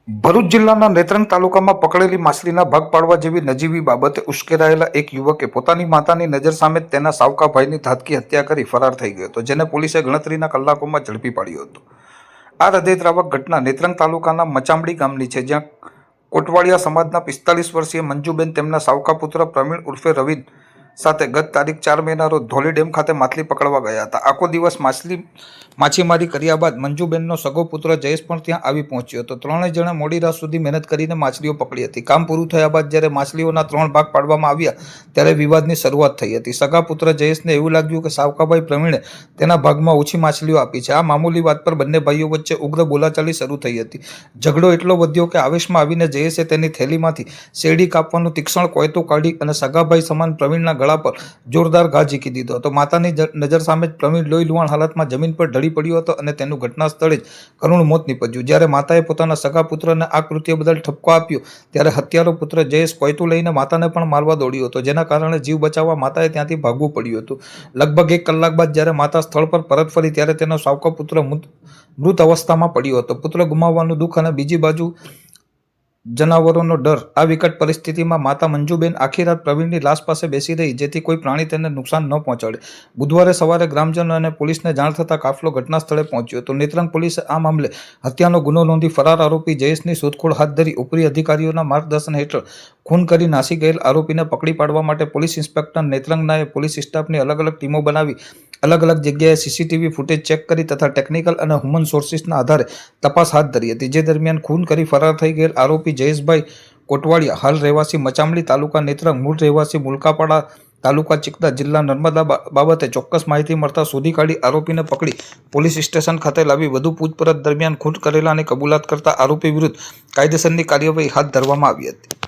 ભરૂચ જિલ્લાના નેત્રંગ તાલુકામાં પકડેલી માછલીના ભાગ પાડવા જેવી નજીવી બાબતે ઉશ્કેરાયેલા એક યુવકે પોતાની માતાની નજર સામે જ તેના સાવકા ભાઈની ઘાતકી હત્યા કરી ફરાર થઈ ગયો હતો, જેને પોલીસે ગણતરીના કલાકોમાં ઝડપી પાડ્યો હતો। આ હૃદયદ્રાવક ઘટના નેત્રંગ તાલુકાના મચામડી ગામની છે, જ્યાં કોટવાળિયા સમાજના 45 વર્ષીય મંજુબેન તેમના સાવકા પુત્ર પ્રવીણ ઉર્ફે રવિન સાથે ગત તારીખ 4 મેના રોજ ધોલી ડેમ ખાતે માછલી પકડવા ગયા હતા। આખો દિવસ માછીમારી કર્યા બાદ મંજુબેનનો સગો પુત્ર જયેશ પણ ત્યાં આવી પહોંચ્યો હતો। ત્રણેય જણે મોડી રાત સુધી મહેનત કરીને માછલીઓ પકડી હતી। કામ પૂરું થયા બાદ જ્યારે માછલીઓના 3 ભાગ પાડવામાં આવ્યા ત્યારે વિવાદની શરૂઆત થઈ હતી। સગા પુત્ર જયેશને એવું લાગ્યું કે સાવકાભાઈ પ્રવીણે તેના ભાગમાં ઓછી માછલીઓ આપી છે। આ મામૂલી વાત પર બંને ભાઈઓ વચ્ચે ઉગ્ર બોલાચાલી શરૂ થઈ હતી। ઝઘડો એટલો વધ્યો કે આવેશમાં આવીને જયેશે તેની થેલીમાંથી શેરડી કાપવાનું તીક્ષ્ણ કોયતું કાઢી અને સગાભાઈ સમાન પ્રવીણના ગળા પર જોરદાર ઘા ઝીકી દીધો હતો। માતાની નજર સામે જ પ્રવીણ લોહી લુહાણ હાલતમાં જમીન પર ઢળી પડ્યો હતો અને તેનું ઘટના સ્થળે જ કરુણ મોત નીપજ્યું। જ્યારે માતાએ પોતાના સગા પુત્રને આ કૃત્ય બદલ ઠપકો આપ્યો ત્યારે હત્યારો પુત્ર જયેશ કોયતું લઈને માતાને પણ મારવા દોડ્યો હતો, જેના કારણે જીવ બચાવવા માતાએ ત્યાંથી ભાગવું પડ્યું હતું। લગભગ 1 કલાક બાદ જ્યારે માતા સ્થળ પર પરત ફરી ત્યારે તેનો સાવકો પુત્ર મૃત અવસ્થામાં પડ્યો હતો। પુત્ર ગુમાવવાનું દુઃખ અને બીજી બાજુ જનાવરોનો ડર। આ વિકટ પરિસ્થિતિમાં માતા મંજુબેન આખી રાત પ્રવીણની લાશ પાસે બેસી રહી, જેથી કોઈ પ્રાણી તેને નુકસાન ન પહોંચાડે। બુધવારે સવારે ગ્રામજનો અને પોલીસને જાણ થતાં કાફલો ઘટના સ્થળે પહોંચ્યો હતો। નેત્રંગ પોલીસે આ મામલે હત્યાનો ગુનો નોંધી ફરાર આરોપી જયેશની શોધખોળ હાથ ધરી ઉપરી અધિકારીઓના માર્ગદર્શન હેઠળ ખૂન કરી નાસી ગયેલ આરોપીને પકડી પાડવા માટે પોલીસ ઇન્સ્પેક્ટર નેત્રંગનાએ પોલીસ સ્ટાફની અલગ અલગ ટીમો બનાવી અલગ અલગ જગ્યાએ સીસીટીવી ફૂટેજ ચેક કરી તથા ટેકનિકલ અને હ્યુમન સોર્સિસના આધારે તપાસ હાથ ધરી હતી। જે દરમિયાન ખૂન કરી ફરાર થઈ ગયેલ આરોપી જયેશભાઈ કોટવાળિયા, હાલ રહેવાસી મચામડી તાલુકા નેત્રંગ, મૂળ રહેવાસી મુલકાપાડા તાલુકા ચિકદા, જિલ્લા નર્મદા બાબતે ચોક્કસ માહિતી મળતા શોધી કાઢી આરોપીને પકડી પોલીસ સ્ટેશન ખાતે લાવી વધુ પૂછપરછ દરમિયાન ખૂન કરેલાની કબૂલાત કરતા આરોપી વિરુદ્ધ કાયદેસરની કાર્યવાહી હાથ ધરવામાં આવી હતી।